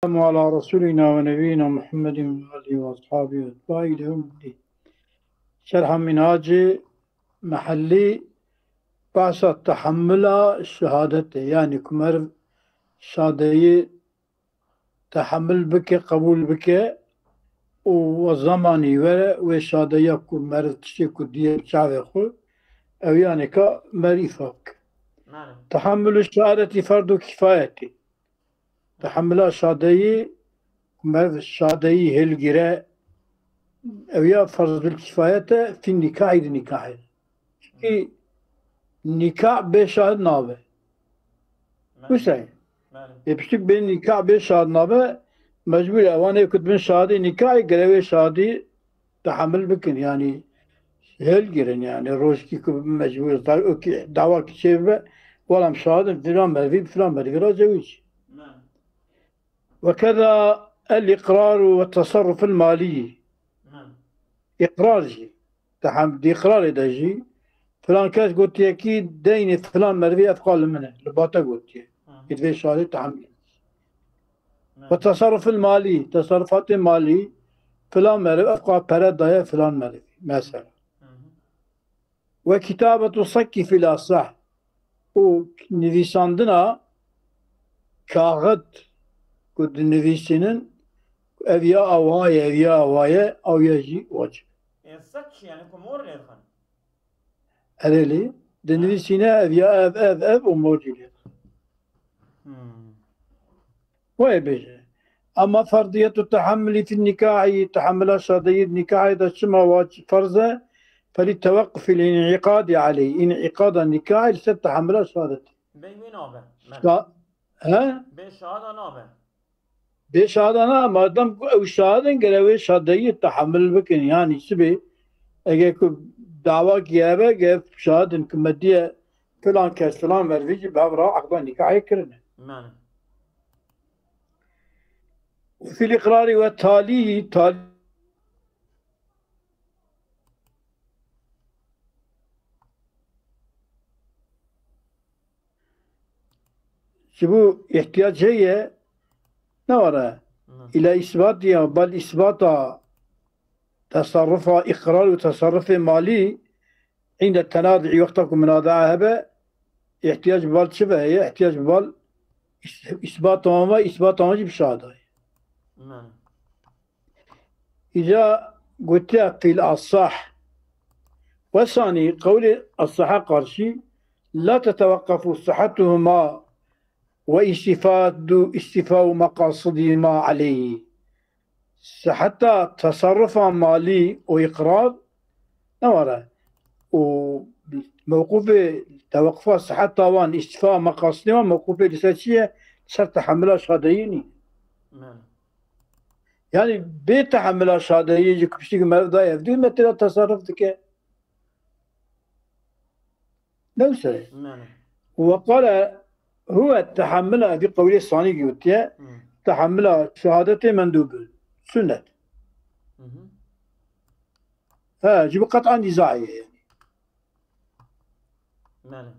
السلام على رسولنا ونبينا محمد وآله وأصحابه وأتباعه إلى يوم الدين. شرح منهاج محلي بحث تحمل الشهادة، يعني كمر شهادة تحمل بك قبول بك وزماني وشهادة كمر تشيكو دي شعبه أو يعني كمريفاك. تحمل الشهادة فرض كفاية. تحمل الشهادة كمر الشهادة هالجراء أو يا فرض الكفاية في النكاح النكاح. في نكاح بشهر نابه وسعي يبشتك بين نكاح بشهر نابه مجبور أواني كنت من شهادي نكاح قلوي شهادي تحمل بكن، يعني هل جرن يعني روش كي مجبور دعوة كشيء ولا مشاهد فلان مرفي فلان مرفي زوج. وكذا الإقرار والتصرف المالي. إقرار جي تحمل دي إقرار دجي فلان كاس قلت أكيد دين فلان مرفي أثقال منه لباتا قلت يدفع شهادة تحمل. والتصرف المالي تصرفات المالي فلان مرفي أثقال برد ضايا فلان مرفي مثلا. وكتابة الصك في الأصح ونفيساندنا كاغد قد نفيسنن أبيا أوايا أبيا أوايا أو يجي واجب. الصك يعني كمور ليخن. أريلي دنفيسنا أبيا أب وموجود. ويبيجي. أما فرضية التحمل في النكاح تحمل شرطية النكاح إذا شما واجب فرضه فللتوقف الانعقاد عليه. انعقاد النكاح لسه تحمل شهادته. بيمين نابه. ها؟ بشهادة نابه. بشهادة أنا ما دام وشهادة قالوا شهادة تحمل بكن، يعني سبي أجيك دعوة كيابة جاب شهادة إنكم مدية فلان كاس فلان مرفيج بعبرة عقد النكاح يكرنا. وفي الإقرار والتالي تالي شبو احتياج هي نورا إلى إثباتها، بل إثبات تصرف إقرار وتصرف مالي عند التنازع وقتكم منازعة هبة يحتاج بال شبه، هي يحتاج بال إثبات ما بشهادة. إذا قلت في الأصح والثاني قول الصحة قرشي لا تتوقف صحتهما واستفاء مقاصدهما عليه. حتى تصرف مالي وإقرار نورا وموقوف توقف صحة طوان استفاء مقاصدهما موقوف لساتشية شرط تحملها شهاديني. يعني بيت تحملها شهاديني يجيك بشيك مرضى يفدي مثل تصرف ذكي نوسه. وقال هو تحملها في قولي الصاني قلت تحملها شهادة مندوب سنة. جيب قطعا نزاعية يعني.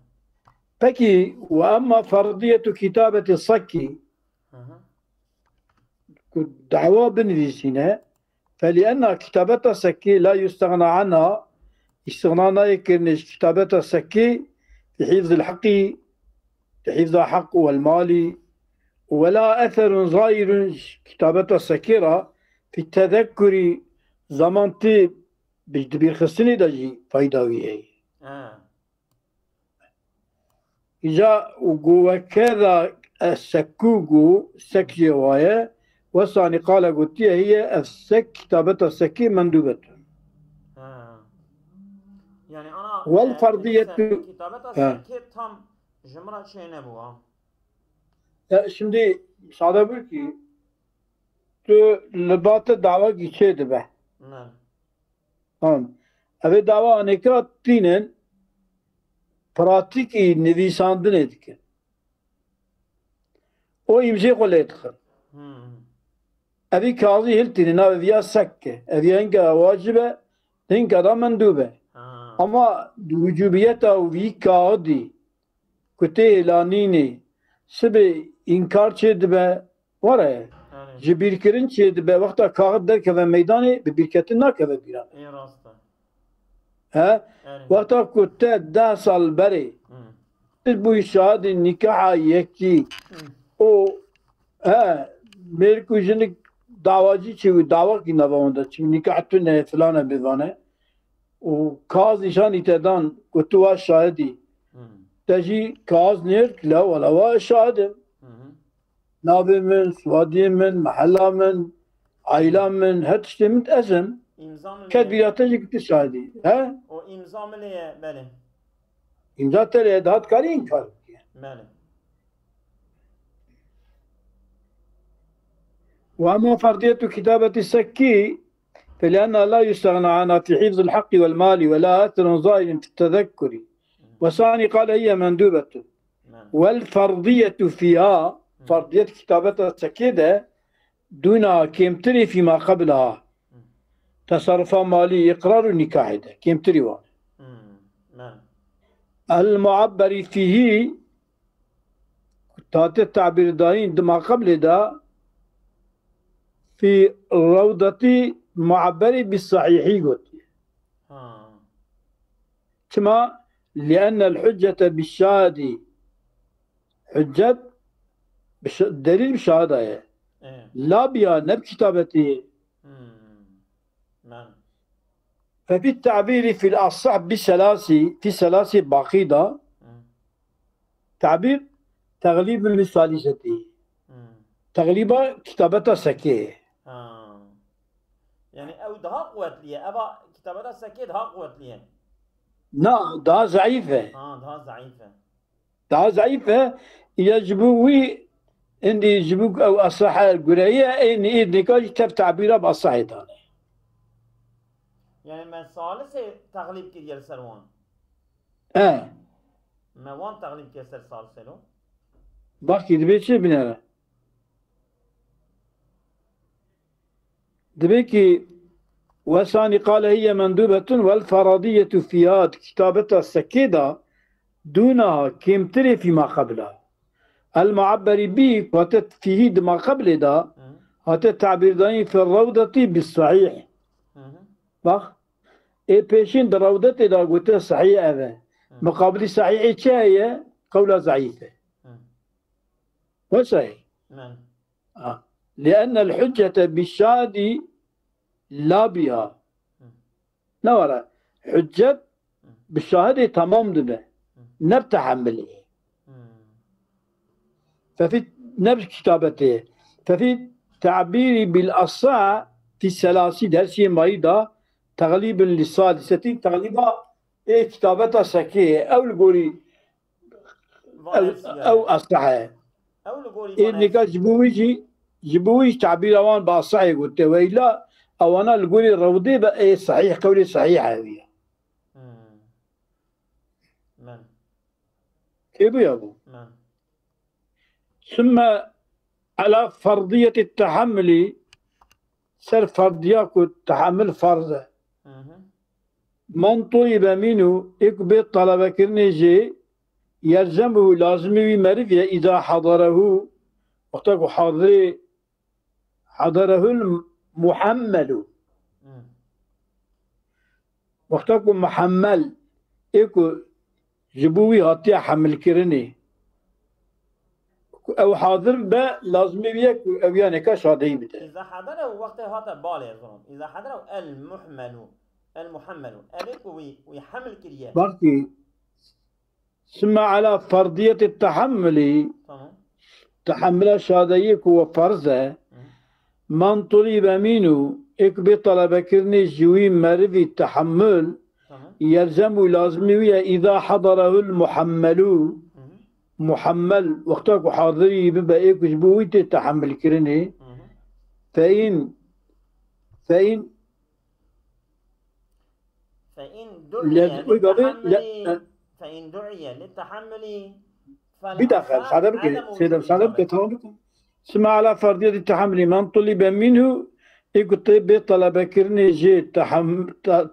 فكي وأما فرضية كتابة الصكي دعوة بنفسنا فلأن كتابة الصكي لا يستغنى عنها استغنانا يكن كتابة الصكي في حفظ الحق، في حفظ الحق والمال، ولا أثر ظاهر كتابة السكيرة في التذكر زمان تي بجدبير خصني دجي فايداوي. إذا وكذا السكوكو سكي وايا وصاني قال قلت هي السك كتابة السكي مندوبة. يعني أنا والفرضية كتابة السكي تم جمرة شيء نبوها. Şimdi sana bir ki tu libatı dava geçeydi be. Tamam. Evet dava aneka tinen pratik nivisandın edik. O imze kolaydık. Evi kazı hiltinin evi ya sakke. Evi enka vacibe enka da mendube. Ama vücubiyet evi kağıdı kute ilanini سبي إنكار شيء دبا ورا جبیر کرن چه به وقت کاغذ در که میدانی به بیرکتن نکه بیران این راسته ها وقتا کته 10 سال بری بوی شاهد نکاح یکی او ها میرکو جنک دعواجی چه دعوا کی نوانده چه نکاح تو نه فلانه بیوانه و کاز نشان ایتدان کتوا شاهدی تجی کاز نرک لا ولا وا شاهدم نابي من سوادي من محلا من عائلة من هاتشتي من تأزم كاتبياتي كنت شاهدي ها وإمضاء مليه بله إمضاء ترى هات كاري إنكار بله وأما فرضية كتابة السكي فلأنها لا يستغنى عنها في حفظ الحق والمال ولا أثر ظاهر في التذكر وثاني قال هي مندوبة والفرضية فيها فرضية كتابة السكيدة دون كيمتري فيما قبلها تصرف مالي إقرار النكاح ده كيمتري وان المعبر فيه تات التعبير داين دما قبل ده في روضة معبر بالصحيح قلت كما لأن الحجة بالشهادة حجة دليل بشهادة لا بيا نب كتابتي ففي التعبير في الأصح بسلاسي في سلاسي باقيدة تعبير تغليب للثالثة تغليب كتابتها سكيه يعني أو ده قوت لي أبا كتابتها سكيه ده قوت لي لا ده ضعيفة ده ضعيفة ده ضعيفة يجبوي عندي يجبوك أو أصح القرية إن نكاج كتاب تعبيرها بأصح تاني يعني ما ثالث تغليب كي سروان ما وان تغليب كي سر ثالث له باقي دبيت شيء بناره دبيكي وثاني قال هي مندوبة والفرضية فيها كتابتها السكيدة دونها كيمتري فيما قبلها المعبر به وتت فيه ما قبل ده هات التعبير داين في الروضة بالصحيح بخ اي بيشين الروضة ده قلت صحيح هذا مقابل صحيح شيء قولها ضعيفة وصحيح لأن الحجة بالشهادة لا بها لا ولا حجة بالشهادة تمام ده نبتحمله ففي نفس كتابته ففي تعبيري بالأصح في السلاسي درسي مريضة تغليب للثالثة تغليبا إيه كتابتها سكية أو القولي أو أصحها أو القولي إيه نكا جبويجي تعبير أوان بأصحي قلت وإلا أو أنا القولي الروضي بقى إيه صحيح قولي صحيح هذه كيف يا أبو ثم على فرضية التحمل سر فرضية التحمل فرضه من طلب منه إقبل طلب كرنجي يلزمه لازمه معرفة إذا حضره وقتك حضره المحمل وقتك محمل إكو جبوي هاتي حمل كرني او حاضر به لازم بيك او يعني كشادي بده اذا حضره وقت هذا بالي يظن اذا حضره المحمل الف ويحمل كريه باقي ثم على فرضية التحمل تحمل شاديك هو فرضه من طلب منه اكبر طلب كرني جوي مرفي التحمل يلزم لازم اذا حضره المحمل محمل وقتك حاضري ببقى ايه كشبوي تتحمل كرني فإن دعي للتحمل بداخل صادق سيدنا صادق كتابكم سمع على فرضية التحمل من طلب منه يقول طلب كرني جي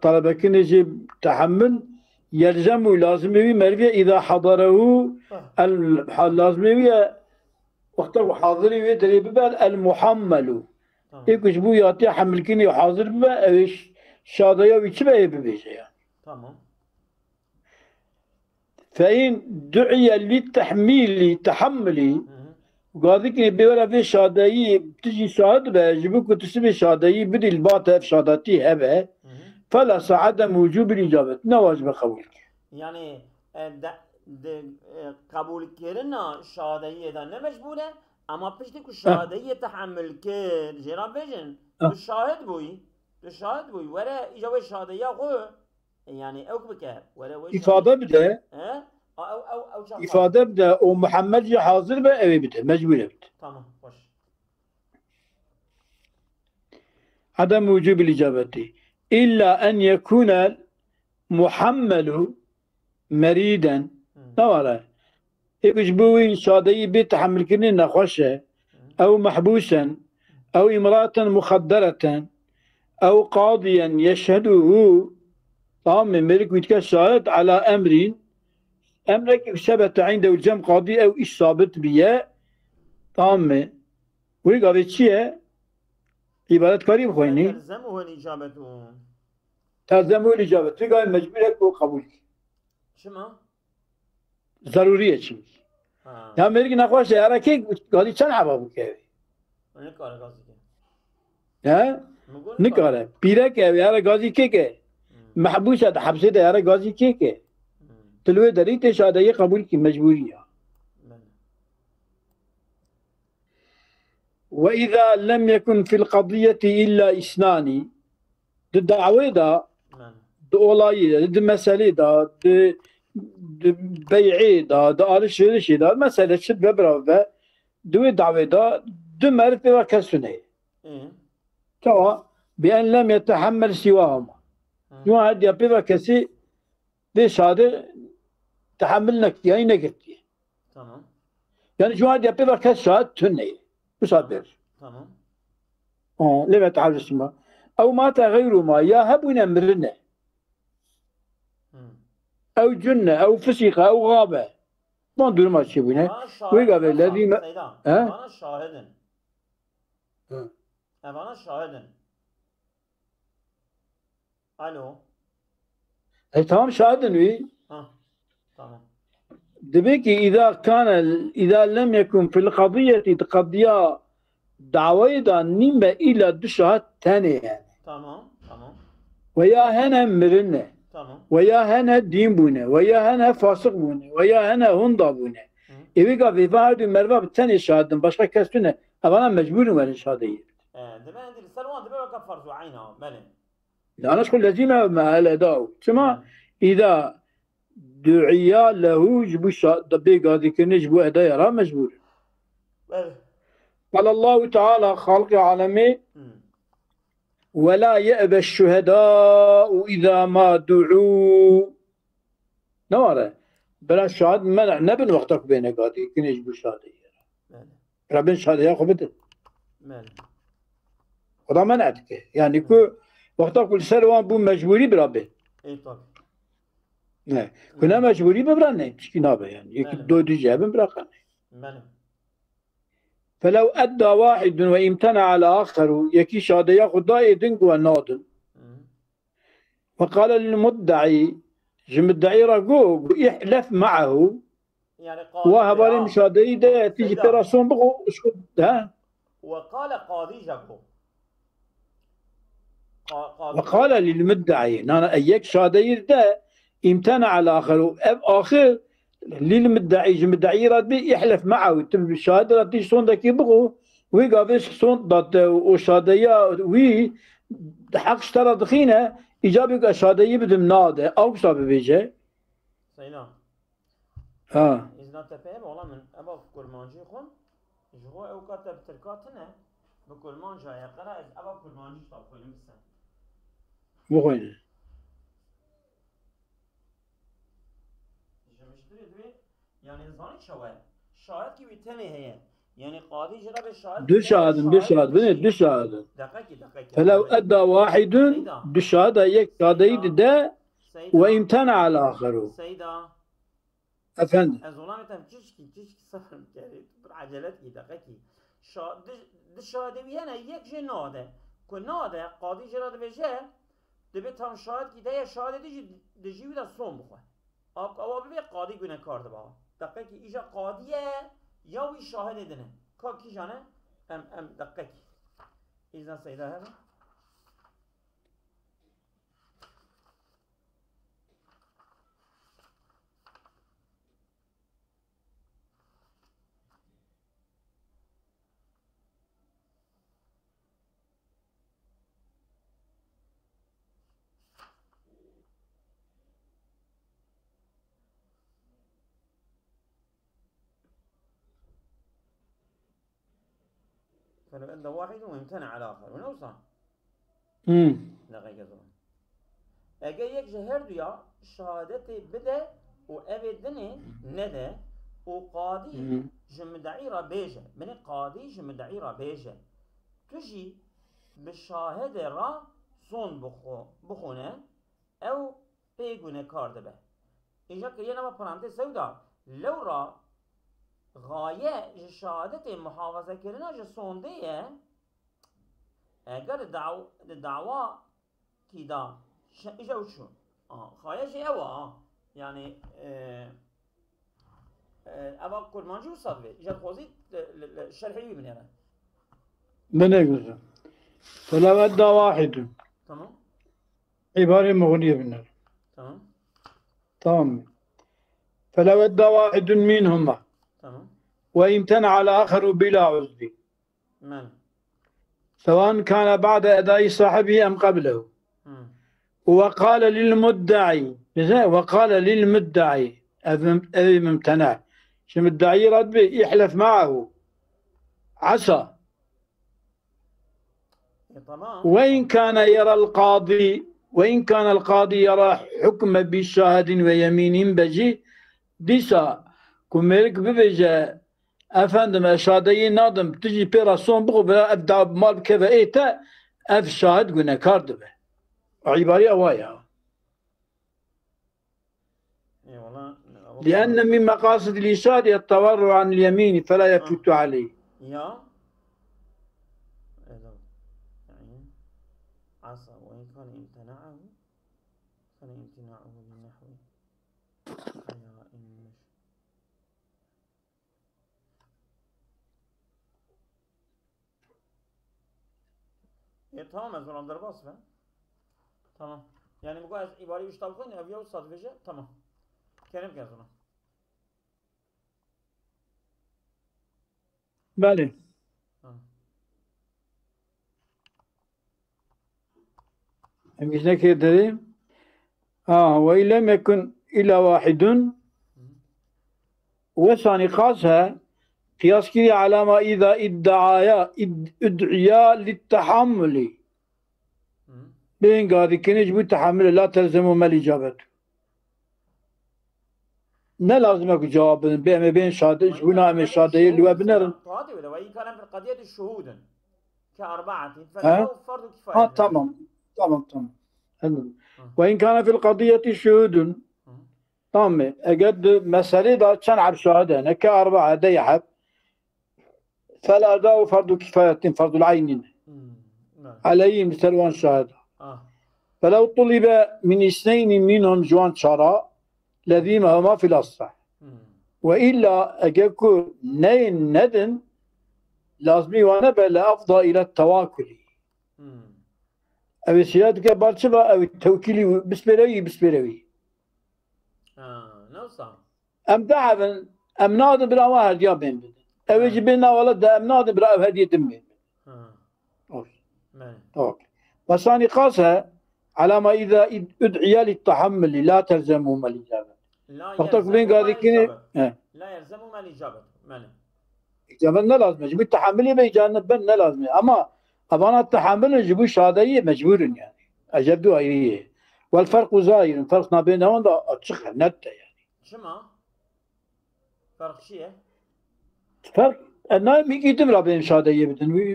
طلب كرني جي تحمل يلزم لازم مرفية إذا حضره اللازمية وقتا وحاضري ويدري ببال المحمل تمام يكش بو ياتي حمل كني وحاضر ببال اوش شادية ويتشبه ببيجي يعني. تمام فإن دعي للتحميل تحملي مهم. قاضي كني بيولا في شادية بتجي شاد بجيبوك تسمي شادية بدي الباطة في شادتي هبه مهم. فلا عدم وجوب الإجابة نواجب قبولك. يعني قبول كرنا شهادية ده مجبورة اما پشتی که شهادیه تحمل کرد جناب بجن تو شاهد بوی وره ایجا شهادیه خو يعني اوك بكار ولا وش إفادة بده او إفادة بده ومحمد جا حاضر به أبي بده مجبور بده. تمام خوش. عدم وجوب الإجابة إلا أن يكون محمل مريدا نوارا يكش بوي شادي بيت تحمل كنين نخوشه أو محبوسا أو امرأة مخدرة أو قاضيا يشهده طعام من ملك ويتكشهد على أمرك ثبت عنده الجمع قاضي أو إيش ثابت بيه طعام ويقابل شيء عبادة كريم خويني تلزمه الإجابة تلزمه الإجابة تقول مجبورك وقبولك شما؟ ضرورية شيء يا ملك نخواش يا ركيك قاضي كان عبابو كيفي نكاره قاضي ها نكاره بيرك يا قاضي كيكه محبوس هذا حبسه يا قاضي كيكه تلوي دريت شهادة قبول کی مجبورية. وإذا لم يكن في القضية إلا إثنان الدعوة دا دولائي دا مسألة دا بيعي دا آلش دا مسألة شد ببرا دو دعوة دا دو مرد وكسنه كوا بأن لم يتحمل سواهما واحد يبقى كسي دي شهادة تحملنا يعني نقتي. تمام. يعني شو هذا يبقى كسات تني مصابر. تمام. لما تعرف اسمه أو مات غير ما يهبنا مرنا. أو جنة أو فسيقة أو غابة. ما ندور ما تشوفونه. ويقابل الذي ما. أنا شاهدا. أنا شاهدا. ألو. أي تمام شاهدا وي. تمام. دبيك إذا لم يكن في القضية قضية دعوة نيمة إلى دشها ثانية يعني. تمام. ويا هنا مرنة. تمام. ويا هنا دين بونه ويا هنا فاسق بونه ويا هنا هندا بونه. إذا في بعض المرات بالثاني شهادة باشا كسبنا أنا مجبور ولا شهادة. دبي عندي السلوان دبي كفر عينه ملين. أنا أقول لازم مع الأداء. ثم إذا دعيا له جبو دبي قاضي كنج جبو أداء يرى مجبور. قال الله تعالى خالق عالمي ولا يأبى الشهداء إذا ما دعوا نوارا بلا شهاد منع نبن وقتك بين قاضي كنج جبو شهادة ربنا شهادة يا خبته وضع منعتك يعني كو وقتك كل سلوان بو مجبوري برابه اي طبعا نه كنا مجبوري ببرانه تشكي نابه يعني دو جابن براقانه فلو أدى واحد وامتنع على آخر يكي شهادة ياخد دائي دنقو الناضن وقال للمدعي المدعي رقوق يحلف معه يعني قال وهبالي مشهادة ده تيجي تراسون بقو اسكت ها وقال قاضي جاكو وقال للمدعي أنا أيك شهادة ده امتنع على آخر آخر للمدعي المدعي راد بي يحلف معه تم الشهادة راد تيجي صون داك يبغوا ويقابل صون دات وشهادة وي حق اشترى دخينة إجابة الشهادة يبدم ناده أو بسبب بيجي سينا إذا تفهم والله من أبا كرمانجي خون جهو أو كاتب تركاتنا بكرمانجي يقرأ أبا كرمانجي طب كلهم بسن وين يعني زاني شاهد كي بيتني هي يعني قاضي جرب الشاهد دو شهادة دقيقة فلو أدى واحد دو شهادة يك شهادة ده وامتنع على آخره سيدة أفند أزولان تفجيش كي صفر كاري عجلتي دقيقي الشهادة ويانا يكجي ناده كل ناده قاضي جراد بيجه دبيت هم شاهد كده يا شهادة دجي ودا صوم بخواه أو ببي قاضي گونه کار دبا دقیقی ایجا قاضیه یا وی شاهد دنه که کی جانه ام دقیقی ایزا سیده هذا فلو عنده واحد ويمتنع على آخر ونوصل دقيقة زمان اگه یک جهر دویا شهادت بده و ابدنه نده و قاضی جمدعی را بیجه من قاضی جمدعی را بیجه تجي بالشاهد را صون بخونه او بيگونه کار دبه اینجا که یه نما پرانتز سودا لو را غایه شهادت محافظه کردن جه سونده اگر دعوا کی دا ایجا وشو غایه جه اوا یعنی اوا کرمانجی وصاد بي ایجا خوزی شرحی من يعني من يقول فلو أدى واحد تمام عبارة مغنية بالنار تمام فلو أدى واحد منهما تمام وامتنع الآخر بلا عذر سواء كان بعد أداء صاحبه أم قبله وقال للمدعي أبي ممتنع شو مدعي رد به يحلف معه عسى وإن كان القاضي يرى حكم بشاهد ويمين بجي ديسا كملك ببجا أفندم شادي نادم تجي بيراسون بغو بلا أبدأ بمال بكذا إيتا أف شاهد قلنا كاردبه عباري أوايا لأن من مقاصد الإشهاد التورع عن اليمين فلا يفوت عليه عسى وإن كان امتناعه بالنحو تمام از اونم در باس تمام يعني بقول از عباري وش طبقين أبيو صاد فيجا تمام كلام كذا بله هميش كده وإن لم يكن إلا واحد وثاني قاسها قياس كذا على ما إذا ادعيا للتحمل بين قاضي كنج بالتحمل لا تلزم الإجابة لا لازم أكو جواب بين شهادة ونعم الشهادة اللي هو بنر وإن كان في القضية الشهود كأربعة فله فرض كفاية تمام وإن كان في القضية شهود تمام أجد مسألة دا كان عب شهادة كأربعة دا يحب فالأداء فرض كفاية فرض العين عليهم سلوان شهادة فلو طلب من اثنين منهم جوان شراء لذيما هما في الأصح وإلا أجاكو نين ندن لازمي ونبل أفضى إلى التواكل أو السيادة بالشبا أو التوكيل بسبروي نوصل أم دعبا أم نادم بلا واحد يابين بدن أو يجبنا ولد أم نادم بلا هدية دمين أوكي وثاني قاسها على ما إذا ادعي للتحمل لا تلزمهم الإجابة لا يلزمهم الإجابة إجابة لا لازم يجب التحمل بيجانب لا لازم أما أبانا التحمل يجب شهادية مجبور يعني أجدوا أيه والفرق زاير الفرق ما بينهم أتشخر نتا يعني شما فرق شيء فرق أنا ميجي تملا بين شهادية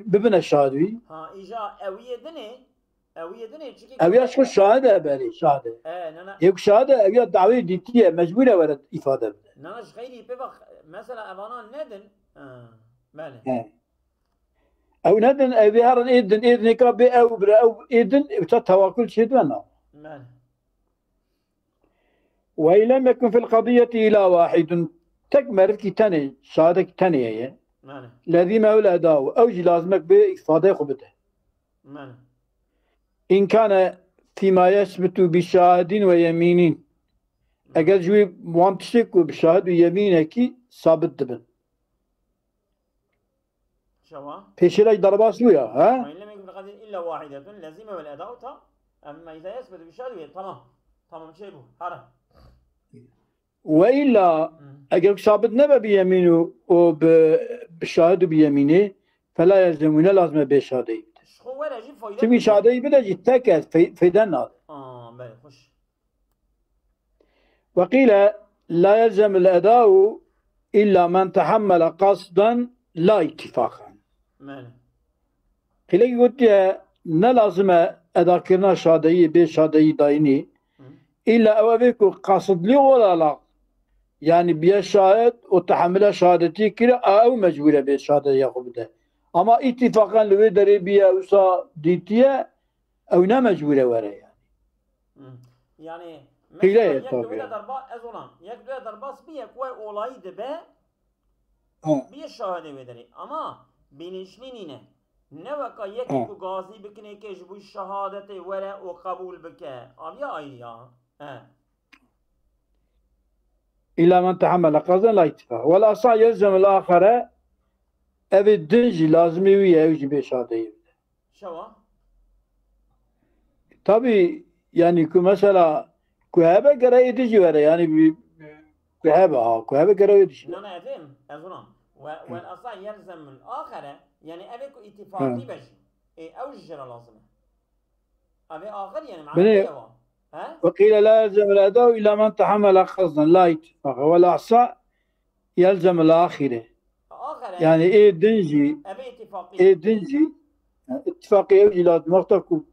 ببنى الشهادوي إجا أوية دني أوية شو الشهادة بالي شهادة يك شهادة أوية دعوة ديتية مجبورة ورد إفادة ناش غيري ببخ مثلا أبانا ندن بله او ندن او بهرن اذن كابي او برا او اذن وتتواكل شدنا بله وإن لم يكن في القضية إلى واحد تكمل في تاني شهادة تاني هي الذي ما ولا داو أوجي لازمك بإفادة خبته إن كان فيما يثبت بشاهد ويمين أجل جوي وانتشك بشاهد ويمينك ثابت بن شوا فيشلاج ضربات سويا ها وإن لم يكن في القضية إلا واحدة لازمة والأداء أما إذا يثبت بشاهد تمام شيء بو حرام وإلا أجل ثابت نبى بيمينه وبشاهد بيمينه فلا يلزمون لازم بشهادة تبي شهادة بدأ جتاكد في دنا بله خوش وقيل لا يلزم الأداء إلا من تحمل قصدا لا اتفاقا قيل قلت نلازم أدا كرنا شهادة بشهادة دايني إلا أوافق قصد لي ولا لا يعني بيا شاهد وتحمل شهادتي كلا أو مجبورة بشهادة ياخذ ده أما اتفاقا لو دري بيا وصا ديتيا أو نا مجبورة ورا يعني قيل يكدو ضربة أزولان يكدو ضربة بيا كوي أولاي دبا بيا شهادة ودري أما بينشلينينه نوكا يكو غازي بكني كجبو الشهادة ورا وقبول بك أبيا أيها إلى من تحمل قصدا لا اتفاق والأصح يلزم الآخر أبي الدنجي لازم يجي بشهادة شوا طبي يعني كمثلا كهبة قرأي تجي ورا يعني كهبة قرأي تجي لا أفهم أظن والأصح يلزم الآخر يعني أبيكو اتفاقي بجي أو الجرى لازمه أبي آخر يعني معناه وقيل لا يلزم الأداء إلا من تحمل قصدا لا اتفاق والأصح يلزم الآخرة يعني إيه دنجي إيه دنجي اتفاقي أوجي لازم وقتكم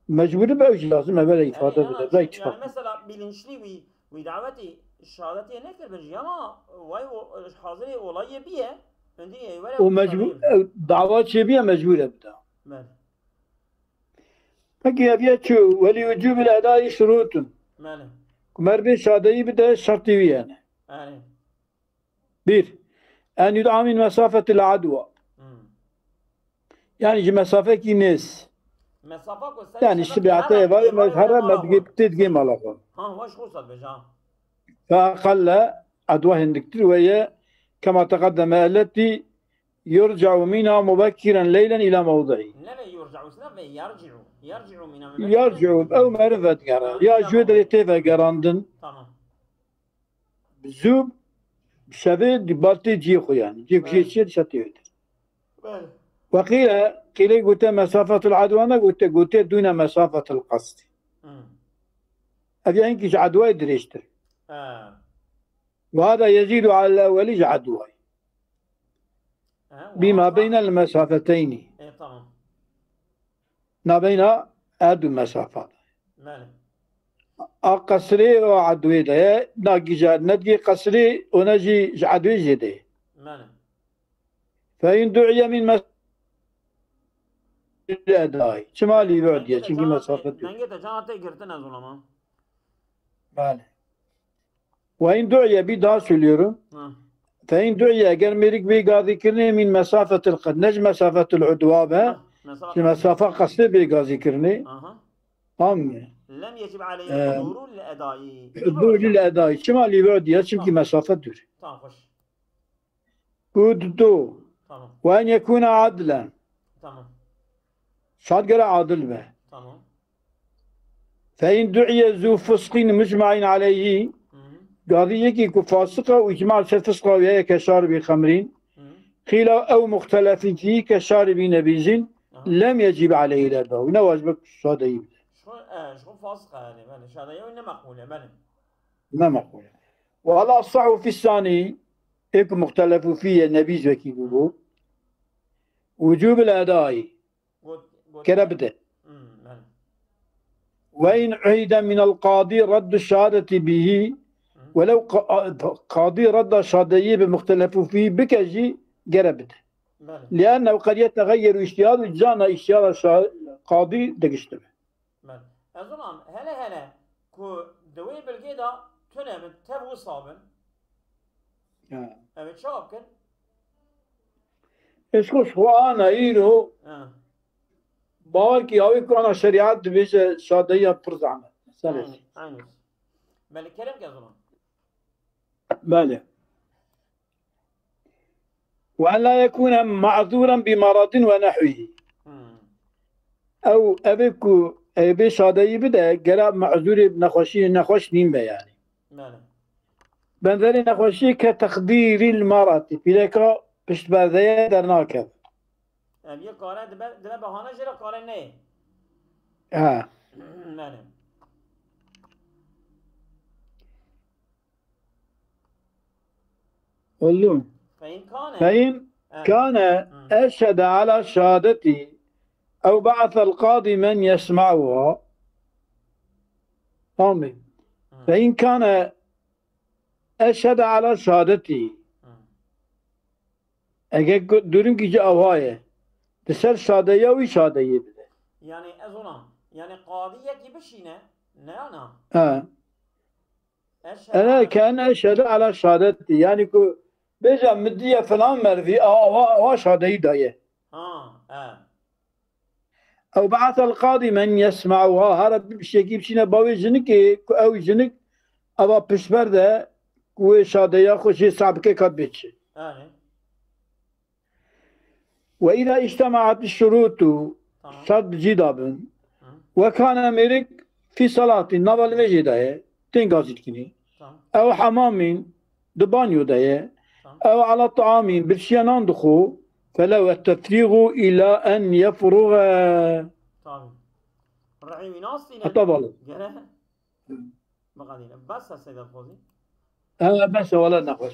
مجبور بأوجي لازم بلا إفادة بلا اتفاق يعني مثلا بلنشلي ودعوتي الشهادتي نكتب بجي أما واي حاضري ولاي بيه ومجبور دعوات شبيه مجبورة بدا فكي أبيات شو ولوجوب الأداء شروط كمر بي شهادة بدا شرطي يعني بير أن يدعى من مسافة العدوى يعني جي مسافة كي ناس يعني سبعته يبقى مجهرة ما بتجي مالها واش خصت بجا فأقل عدوى هندكتر وهي كما تقدم التي يرجع منها مبكرا ليلا إلى موضعه لا يرجع منها يرجع أو معرفة قرار يا جود رتيفة قراندن بزوب شبه دبارتي جيخو يعني جيخو شيء شتيت وقيل قلت مسافة العدوى قلت دون مسافة القصد هذه إنك عدوى دريشتر وهذا يزيد على الأول عدوى بما بين المسافتين ما بين هذه المسافات قصري وعدوى ده نجي قصري ونجي عدوى جده فإن دعي من مسافة الأداء شمالي بعد يا شنو مسافة وإن دعي بدها سليرو فإن دعي أجر مريك بيقاضي كرني من مسافة القد نج مسافة العدوابة مسافة قصدي بيقاضي كرني لم يجب عليه حضور للأداء حضور للأداء شمالي بعد يا شنو مسافة دور كود دو وأن يكون عدلا شاد قرأ عادل به فإن دعي ذو فسق مجمع عليه قاضية كي فاسقة وإجماع فسقة وهي كشارب خمرين قيل أو مختلف فيه كشارب نبيذ لم يجب عليه الأداء ونواجبك شهادة شو فاسقة يعني شهادة وإنما مقبولة ما مقبولة وهلا الصح في الثاني إيك مختلف فيه نبيذ وكي بيقول وجوب الأداء كربده وإن عيد من القاضي رد الشهادة به ولو قاضي رد الشهادة بمختلف فيه بكجي قربته بله لأنه قد يتغير اجتهاد جانا اجتهاد قاضي دقشتبه بله أظنم هلا كو دوي بالجيدا تنا من تبو صابن أبي شابكن اسكوش هو أنا إيرو باور کی آوی کانا شریعت دویجه شادهی پرزعمه سلس عينس بله كلام كذا بله وأن لا يكون معذورا بمرض ونحوه أو أبيكو أبي شادهي بده قراب معذور نخوش نيم يعني بله بنذري نخوشي كتقدير المرض في لك بشت بذيه درناكب یه کاره دبه بهانه جره کاره نه بله قولون فإن كان أشهد على شهادتي أو بعث القاضي من يسمعها آمين فإن كان أشهد على شهادتي أجل دورم كي جاء هواية تسر شادية وي شادية بده يعني أظنم يعني قاضية كي بشينه نانا أنا كان أشهد على شهادتي يعني كو بيجا مدية فلان مرفي أو شادية داية أو بعث القاضي من يسمعها هذا بشيكي بشينه باوي جنك أو جنك أبا بشبر ده كو شادية خوشي صعب كي كات بيتشي وإذا اجتمعت الشروط شرط جدابن وكان مرق في صلاة نظل مجده تنقازل كني أو حمام دبانيو ده أو على طعام برشيانان دخو فلو التفريغ إلى أن يفرغ رعيمي ناصي طبعا بس السيد القاضي بس ولا نقص